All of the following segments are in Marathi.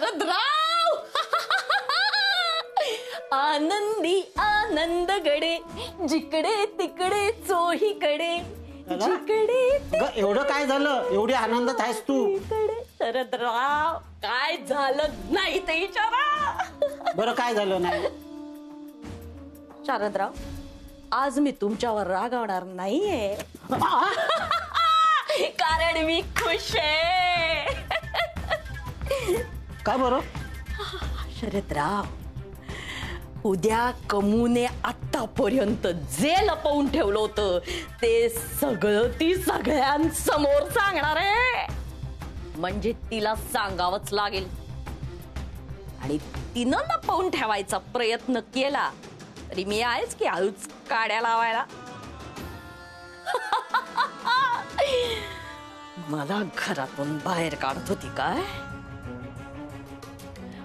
शारदराव आनंदी आनंदगडे जिकडे तिकडे चोहीकडे जिकडे एवढं काय झालं? एवढी आनंदात आहेस तू? शरदराव काय झालं नाही ते विचारा. बरं काय झालं नाही? शारदराव आज मी तुमच्यावर रागावणार नाहीये कारण मी खुश आहे. का बरं? शरदराव उद्या कमूने आतापर्यंत जे लपवून ठेवलं होतं ते सगळं ती सगळ्यांसमोर सांगणार आहे. म्हणजे तिला सांगावंच लागेल. आणि तिनं लपवून ठेवायचा प्रयत्न केला तरी मी आहेच की हळूच काड्या लावायला. मला घरातून बाहेर काढत होती काय?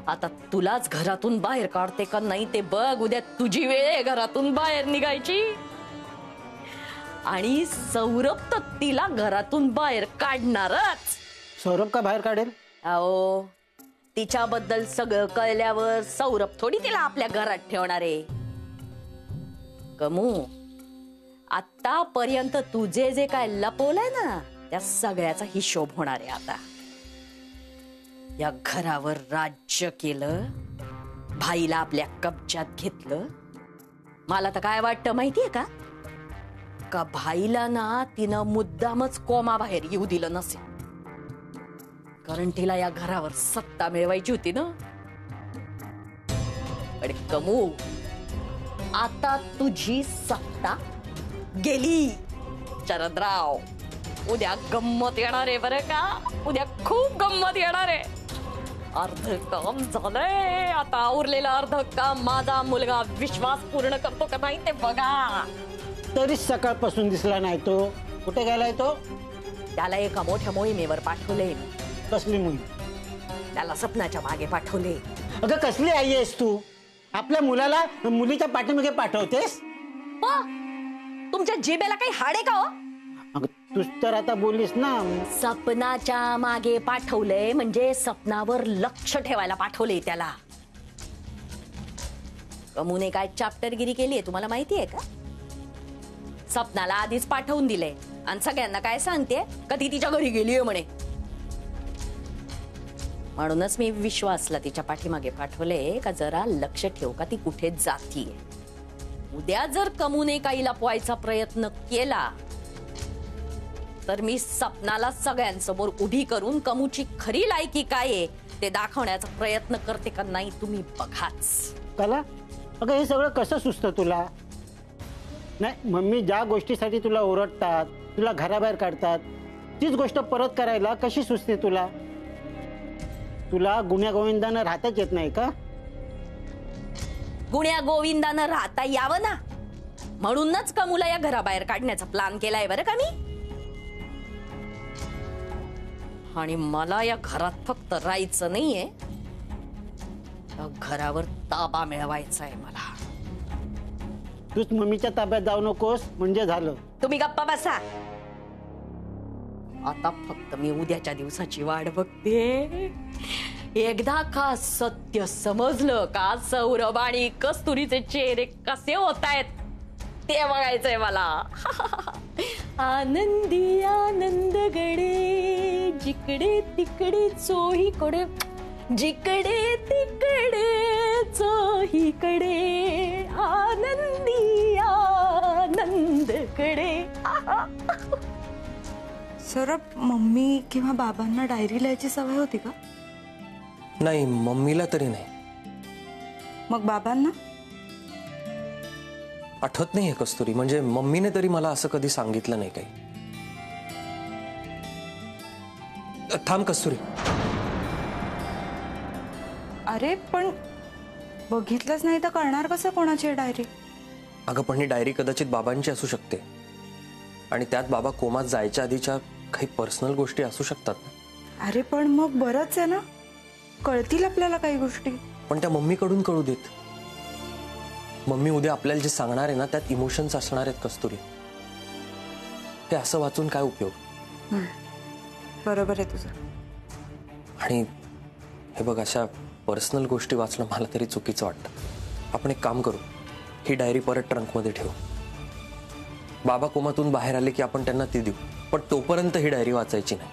आता तुलाच घरातून बाहेर काढते का नाही ते बघ. उद्या तुझी वेळ आहे घरातून बाहेर निघायची. आणि सौरभ तर तिला घरातून बाहेर काढणारच. सौरभ का बाहेर काढेल? अहो तिच्याबद्दल सगळं कळल्यावर सौरभ थोडी तिला आपल्या घरात ठेवणार आहे. कमू आतापर्यंत तुझे जे काय लपवलंय ना त्या सगळ्याचा हिशोब होणार आहे. आता या घरावर राज्य केलं, भाईला आपल्या कब्जात घेतलं. मला तर काय वाटतं माहितीये का का भाईला ना तिनं मुद्दामच कोमाबाहेर येऊ दिलं नसेल. कारण तिला या घरावर सत्ता मिळवायची होती ना. पण कमू आता तुझी सत्ता गेली. शरदराव उद्या गंमत येणार आहे बरं का. उद्या खूप गंमत येणार आहे. अर्ध काम झालंय. आता उरलेलं अर्ध काम माझा मुलगा विश्वास पूर्ण करतो का नाही ते बघा. तरीच सकाळपासून दिसला नाही तो. कुठे गेलाय तो? त्याला एका मोठ्या मोहिमेवर पाठवले. कसली मोहीम? त्याला सपनाच्या मागे पाठवले. अगं कसली आई आहेस तू? आपल्या मुलाला मुलीच्या पाठीमागे पाठवतेस? तुमच्या जिभेला काही हाडे का हो? अगं तूच तर आता बोललीस ना. सपनाच्या मागे पाठवलंय म्हणजे सपनावर लक्ष ठेवायला पाठवले त्याला. कमूने काय चॅप्टरगिरी केलीये तुम्हाला माहितीये का? सपनाला आधीच पाठवून दिले आणि सगळ्यांना काय सांगते कधी तिच्या घरी गेलीये म्हणे. म्हणूनच मी विश्वासला तिच्या पाठीमागे पाठवले का जरा लक्ष ठेव का ती कुठे जातीये. उद्या जर कमूने काही लपवायचा प्रयत्न केला तर मी सपनाला सगळ्यांसमोर उभी करून कमूची खरी लायकी काय आहे ते दाखवण्याचा प्रयत्न करते का नाही तुम्ही बघाच. कला अगं हे सगळं कसं सुचतं तुला? नाही मम्मी ज्या गोष्टीसाठी तुला ओरडतात, तुला घराबाहेर काढतात, तीच गोष्ट परत करायला कशी सुचते तुला? तुला गुण्या गोविंदानं राहताच येत नाही का? गुण्या गोविंदानं राहता यावं ना म्हणूनच कमूला या घराबाहेर काढण्याचा प्लॅन केलाय बरं का मी. आणि मला या घरात फक्त राहायचं नाहीये, घरावर ताबा मिळवायचा आहे मला. तूच मम्मीच्या ताब्यात जाऊ नकोस म्हणजे झालं. तुम्ही गप्पा बसा. आता फक्त मी उद्याच्या दिवसाची वाट बघते. एकदा का सत्य समजलं का सौरभ आणि कस्तुरीचे चेहरे कसे होत आहेत ते बघायचंय मला. आनंदी आनंदगडे जिकडे तिकडे चोहीकडे जिकडे तिकडे चोहीकडे आनंदी आनंदगडे. सौरभ मम्मी किंवा बाबांना डायरी लिहायची सवय होती का? नाही मम्मीला तरी नाही. मग बाबांना? आठवत नाहीये कस्तुरी. म्हणजे मम्मीने तरी मला असं कधी सांगितलं नाही काही. थांब कस्तुरी. अरे पण बघितलंच नाही तर कळणार कसं कोणाची डायरी? अगं पण ही डायरी कदाचित बाबांची असू शकते आणि त्यात बाबा कोमात जायच्या आधीच्या काही पर्सनल गोष्टी असू शकतात. अरे पण मग बरंच आहे ना, कळतील आपल्याला काही गोष्टी. पण त्या मम्मीकडून कळू देत. मम्मी उद्या आपल्याला जे सांगणार आहे ना त्यात इमोशन्स असणार आहेत कस्तुरी. ते असं वाचून काय उपयोग? बरोबर आहे तुझं. आणि हे बघ, अशा पर्सनल गोष्टी वाचणं मला तरी चुकीचं वाटतं. आपण एक काम करू, ही डायरी परत ट्रंकमध्ये ठेवू. बाबा कोमातून बाहेर आले की आपण त्यांना ती देऊ, पण तोपर्यंत ही डायरी वाचायची नाही.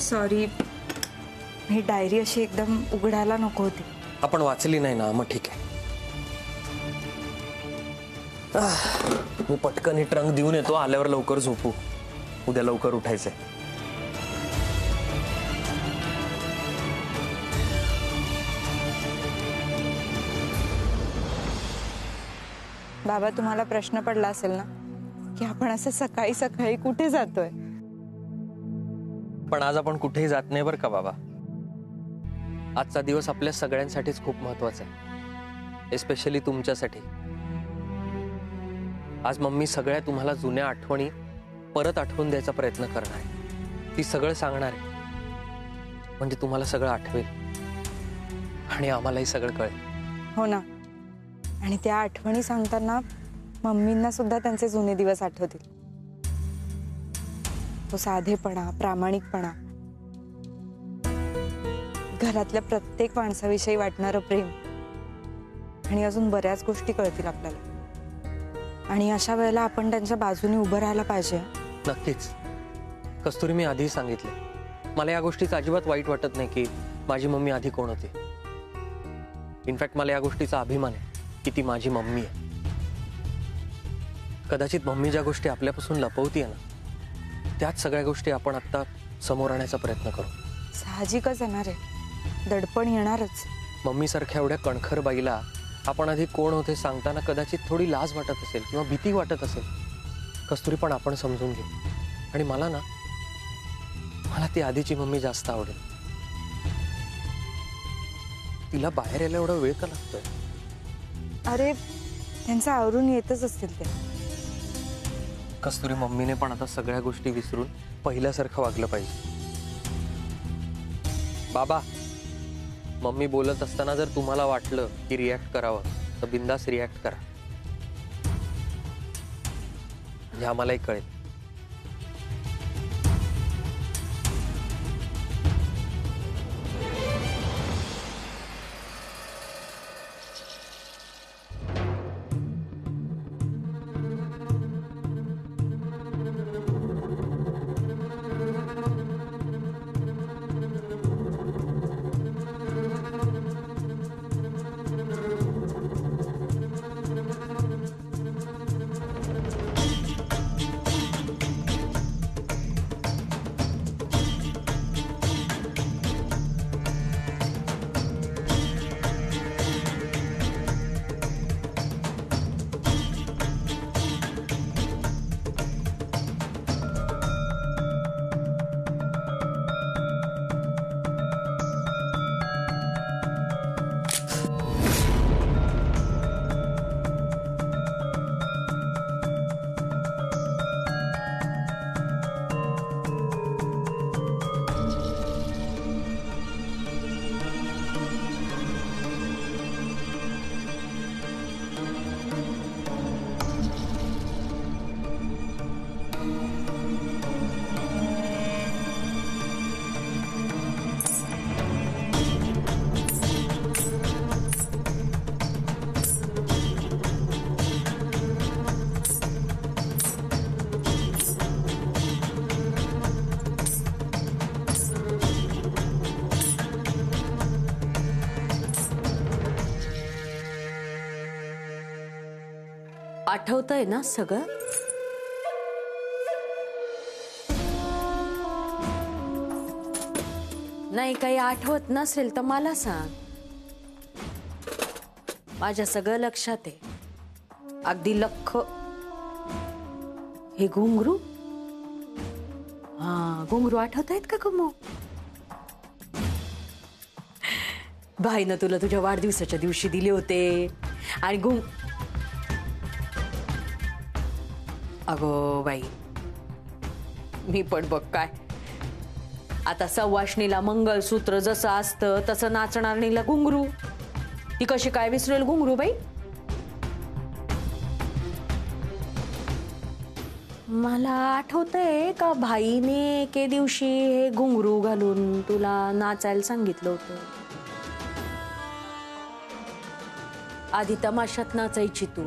सॉरी, ही डायरी अशी एकदम उघडायला नको होती. आपण वाचली नाही ना, मग ठीक आहे. मी पटकन ही ट्रंक देऊन येतो, आल्यावर लवकर झोपू. उद्या लवकर उठायचंय. बाबा, तुम्हाला प्रश्न पडला असेल ना की आपण असं सकाळी सकाळी कुठे जातोय. पण आज आपण कुठेही जात नाही बरं का बाबा. आजचा दिवस आपल्या सगळ्यांसाठीच खूप महत्वाचा आहे, एस्पेशली तुमच्यासाठी. आज मम्मी सगळ्या तुम्हाला जुन्या आठवणी परत आठवून द्यायचा प्रयत्न करणार आहे. ती सगळं सांगणार आहे, म्हणजे तुम्हाला सगळं आठवेल आणि आम्हालाही सगळं कळेल. हो ना. आणि त्या आठवणी सांगताना मम्मींना सुद्धा त्यांचे जुने दिवस आठवतील. तो साधेपणा, प्रामाणिकपणा, घरातल्या प्रत्येक माणसाविषयी वाटणारं प्रेम आणि अजून बऱ्याच गोष्टी कळतील आपल्याला. आणि अशा वेळेला आपण त्यांच्या बाजूने उभं राहायला पाहिजे. नक्कीच कस्तुरी, मी आधी सांगितले, मला या गोष्टीचं अजिबात वाईट वाटत नाही की माझी मम्मी आधी कोण होती. इनफॅक्ट मला या गोष्टीचा अभिमान आहे की ती माझी मम्मी आहे. कदाचित मम्मी ज्या गोष्टी आपल्यापासून लपवतीये ना, त्याच सगळ्या गोष्टी आपण आता समोर आणण्याचा प्रयत्न करू. साहजिकच येणार आहे, दडपण येणारच. मम्मी सारख्या एवढ्या कणखर बाईला आपण आधी कोण होते सांगताना कदाचित थोडी लाज वाटत असेल किंवा भीती वाटत असेल. कस्तुरी, पण आपण समजून घेऊ. आणि मला ती आधीची मम्मी जास्त आवडेल. तिला बाहेर यायला एवढा वेळ का लागतोय? अरे, त्यांचं आवरून येतच असतील ते. कस्तुरी, मम्मीने पण आता सगळ्या गोष्टी विसरून पहिल्यासारखं वागलं पाहिजे. बाबा, मम्मी बोलत असताना जर तुम्हाला वाटलं की रिॲक्ट करावं तर बिंदास रिॲक्ट करा, म्हणजे आम्हालाही कळेल. आठवतंय ना सगळं? नाही काही आठवत नसेल तर मला सांग. माझ्या सगळं लक्षात आहे, अगदी लख. हे घुंगरू, हा घुंगरू आठवत आहेत का मग? भाईनं तुला तुझ्या वाढदिवसाच्या दिवशी दिले होते. आणि अगो बाई, मी पण बघ काय आता सवाष्णीला मंगळसूत्र जसं असतं तसं नाचणारणीला घुंगरू. ती कशी काय विसरेल घुंगरू बाई? मला आठवतंय का भाईने एके दिवशी हे घुंगरू घालून तुला नाचायला सांगितलं होतं. आधी तमाशात नाचायची तू,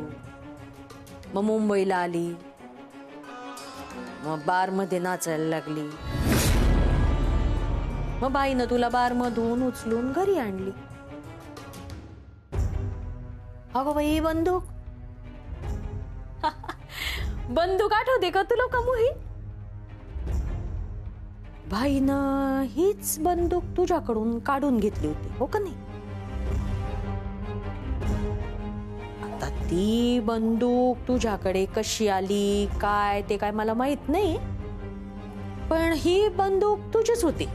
मग मुंबईला आली, मग बार मध्ये नाचायला लागली, मग बाईनं तुला बार मधून उचलून घरी आणली. अगं बाई, बंदूक बंदूक आठवते का तुला का मोही? भाईनं हीच बंदूक तुझ्याकडून काढून घेतली होती, हो का नाही? आता ती बंदूक तुझ्याकडे कशी आली काय ते काय मला माहित नाही, पण ही बंदूक तुझीच होती.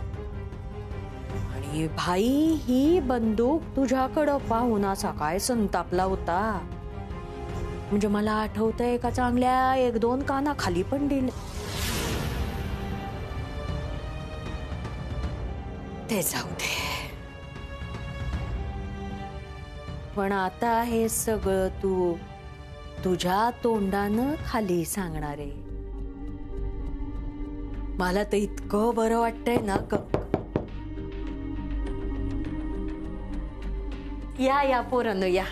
आणि भाई ही बंदूक तुझ्याकडं पाहून असा काय संतापला होता, म्हणजे मला आठवतंय का चांगल्या 1-2 काना खाली पण दिले. ते जाऊ दे, पण आता हे सगळं तू तुझ्या तोंडानं खाली सांगणार आहे. मला तर इतकं बरं वाटतंय ना. या पोरांनो या.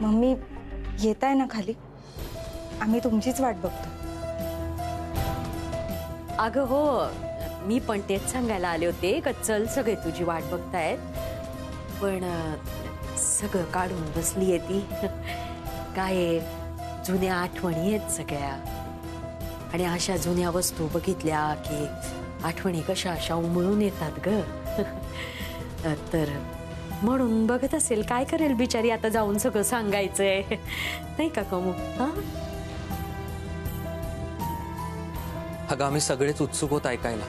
मम्मी येत आहे ना खाली? आम्ही तुमचीच वाट बघतो. अगं हो, मी पण तेच सांगायला आले होते का चल सगळे तुझी वाट बघतायत, पण सगळं काढून बसलीये ती. काय जुन्या आठवणी आहेत सगळ्या, आणि अशा जुन्या वस्तू बघितल्या की आठवणी कशा अशा उमळून येतात ग. तर म्हणून बघत असेल काय करेल बिचारी आता जाऊन सगळं सांगायचंय, नाही का कमू? हा अगं आम्ही सगळेच उत्सुक होत ऐकायला.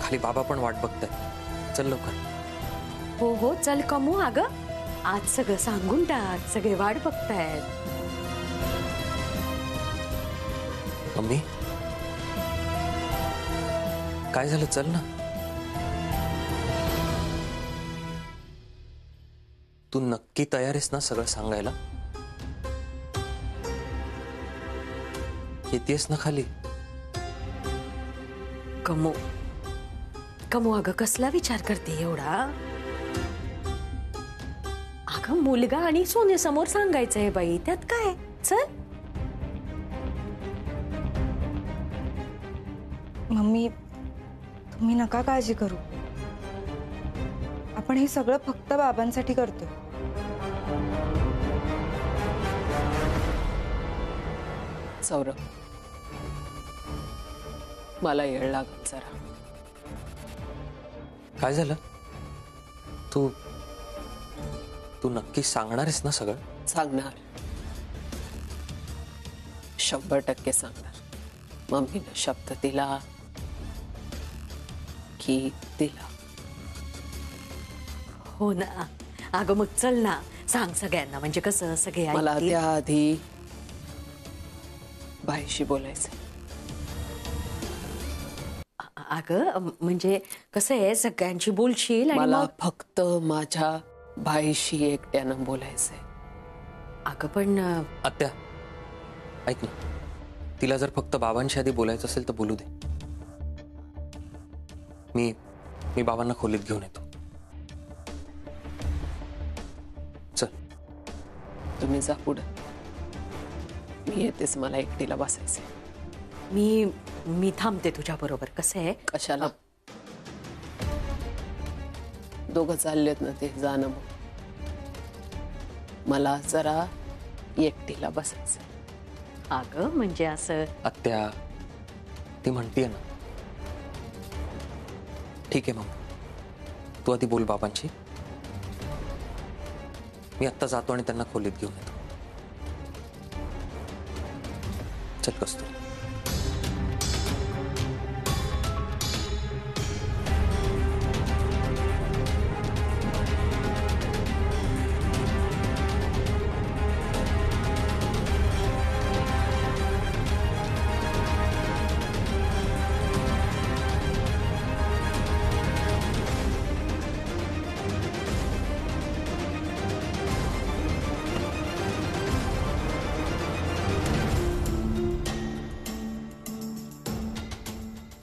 खाली बाबा पण वाट बघताय. चल लवकर. हो हो चल कमू. अगं आज सगळं सांगून टाक, सगळे वाट बघतायत. मम्मी काय झालं? चल ना. तू नक्की तयार आहेस ना सगळं सांगायला? येतेस ना खाली? कमू कमू अगं कसला विचार करते एवढा? अगं मुलगा आणि सोन्यासमोर सांगायचंय बाई, त्यात काय? चल. मम्मी तुम्ही नका काळजी करू, आपण हे सगळं फक्त बाबांसाठी करतोय. सौरभ, मला येळ लागत जरा. काय झालं? तू तू नक्की सांगणार आहेस ना सगळं? सांगणार, 100% सांगणार. मम्मीनं शब्द दिला की दिला. हो ना. अगं मग चल ना, सांग सगळ्यांना, म्हणजे कसं सगळे मला ऐकतील. त्याआधी बाईशी बोलायचंय. अगं म्हणजे कसं आहे, सगळ्यांची बोलशील आणि मला मग फक्त माझ्या बाईशी एकट्यानं बोलायचंय. अगं पण आत्या ऐक ना, तिला जर फक्त बाबांशी आधी बोलायचं असेल तर बोलू दे. मी बाबांना खोलीत घेऊन येतो. चल. तुम्ही जा पुढे, मी येतेच. मला एकटीला बसायचंय. मी थांबते तुझ्या बरोबर. कसं आहे, कशाला? दोघं चाललेत ना ते, जाणं. मग मला जरा एकटीला बसायचं. अगं म्हणजे असं आत्या ती म्हणतीये ना. ठीक आहे मग, तू आधी बोल बाबांशी. मी आत्ता जातो आणि त्यांना खोलीत घेऊन येतो. चल कस्तुरी.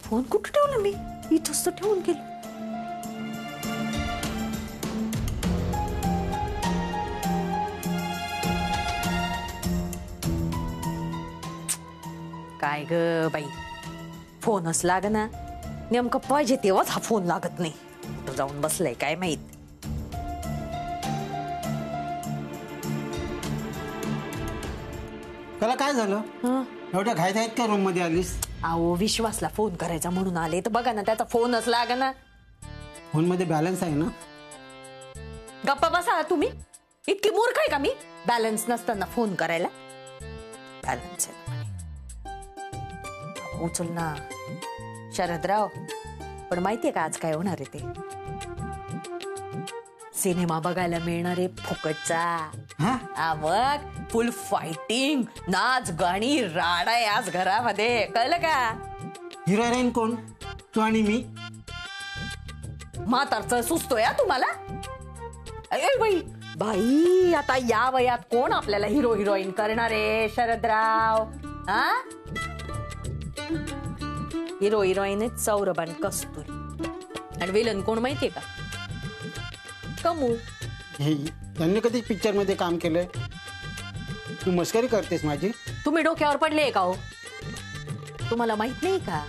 फोन कुठं ठेवला मी? इथंच तर ठेवून गेलो. काय ग बाई, फोनच लाग ना. नेमकं पाहिजे तेव्हाच हा फोन लागत नाही. कुठं जाऊन बसलाय काय माहित. त्याला काय झालं? एवढ्या घाईत आहेत का रूम मध्ये आलीस? अहो विश्वासला फोन करायचा म्हणून आले तर बघा ना, त्याचा फोनच लाग ना. फोन मध्ये बॅलन्स आहे ना? गप्पा बसा तुम्ही. इतकी मूर्ख आहे का मी? बॅलन्स नसताना फोन करायला. बॅलन्स आहे ना म्हणे. उचल ना शरदराव. पण माहितीये का आज काय होणार आहे ते? सिनेमा बघायला मिळणार आहे फुकटचा. हा मग फुल फायटिंग, नाच गाणी राडा आहे आज घरामध्ये. कळलं का? हिरोईन कोण? तू आणि मी? म्हातारचं सुचतोय हा तुम्हाला? अरे बाई बाई, आता या वयात कोण आपल्याला हिरो हिरोईन करणार आहे शरदराव? हा हिरो हिरोईन सौरभ कस्तुरी. आणि विलन कोण माहितीये का? कमू. हे त्यांनी कधी पिक्चर मध्ये काम केलंय? तू मस्करी करतेस माझी? तुम्ही डोक्यावर पडले का हो? तुम्हाला माहित नाही का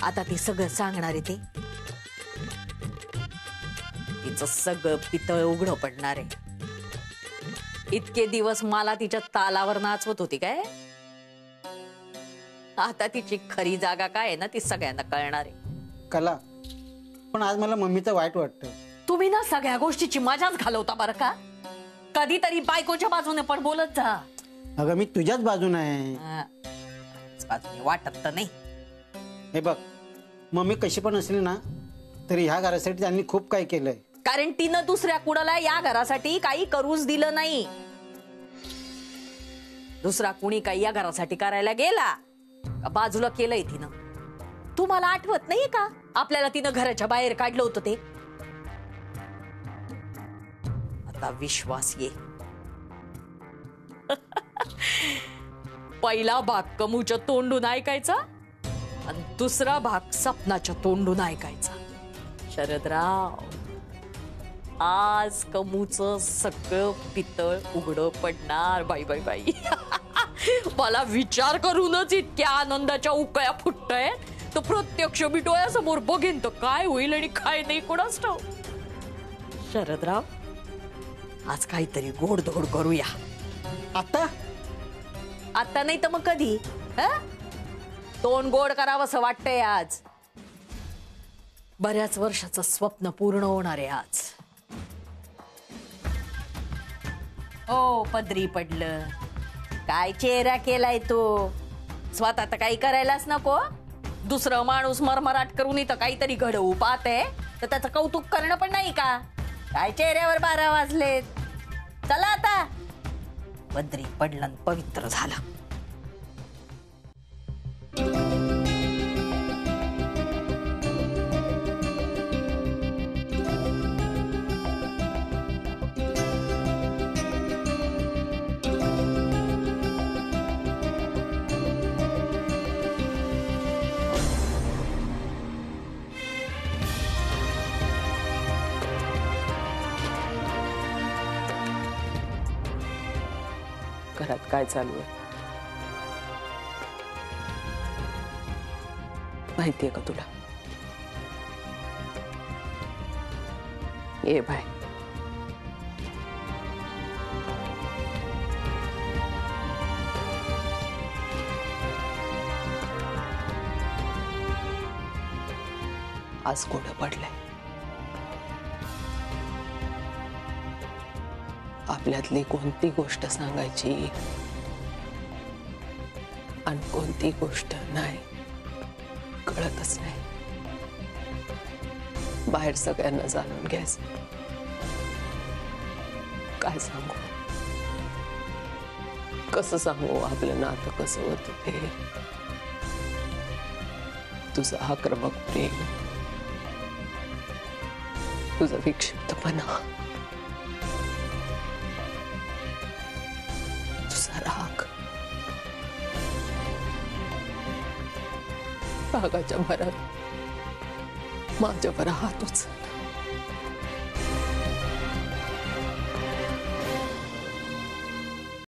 आता ती सगळं सांगणार आहे ते? तिचं सगळं पितळ उघड पडणार आहे. इतके दिवस मला तिच्या तालावर नाचवत होती काय? आता तिची खरी जागा काय आहे ना ती सगळ्यांना कळणार आहे. कला, पण आज मला मम्मीचं वाईट वाटतं. तुम्ही ना सगळ्या गोष्टीची मजाच घालवता बरं का. कधीतरी बायकोच्या बाजूने पण बोलत जा. अगं मी तुझ्याच बाजून आहे. बाजूने वाटत तर नाही. हे बघ, मम्मी कशी पण असली ना तरी ह्या घरासाठी त्यांनी खूप काही केलंय. कारण तिनं दुसऱ्या कुणाला या घरासाठी काही करूच दिलं नाही. दुसरा कुणी काही या घरासाठी करायला गेला बाजूला केलंय तिनं. तुम्हाला आठवत नाही का आपल्याला तिनं घराच्या बाहेर काढलं होतं ते? आता विश्वास ये. पहिला भाग कमूच्या तोंडून ऐकायचा आणि दुसरा भाग सपनाच्या तोंडून ऐकायचा. शरदराव, आज कमूचं सगळं पितळ उघड पडणार. बाई बाई बाई. मला विचार करूनच इतक्या आनंदाच्या उकळ्या फुटताय. तो प्रत्यक्ष मी डोळ्यासमोर बघेन तर काय होईल आणि काय नाही कोणाच ठाऊक. शरदराव, आज काहीतरी गोडधोड करूया. आता आता नाही तर मग कधी? तोंड गोड करावंसं वाटतंय आज. बऱ्याच वर्षाचं स्वप्न पूर्ण होणार आहे आज. ओ पदरी पडलं. काय चेहरा केलाय तो? स्वतः तर काही करायलाच नको. दुसरं माणूस मरमराट करून इथं काहीतरी घडवू पाहते तर त्याचं कौतुक करणं पण नाही का? काय चेहऱ्यावर 12 वाजलेत. चला आता. पदरी पडलं पवित्र झालं. घरात काय चालू आहे माहितीये का तुला? ये बाय. आज कोण पडलंय? आपल्यातली कोणती गोष्ट सांगायची आणि कोणती गोष्ट नाही कळतच नाही. बाहेर सगळ्यांना जाणून घ्यायचं. काय सांगू, कसं सांगू आपलं नातं कसं होतं ते. तुझं आक्रमक प्रेम, तुझा विक्षिप्तपणा, रागाच्या भरात माझ्यावर हात उचलला.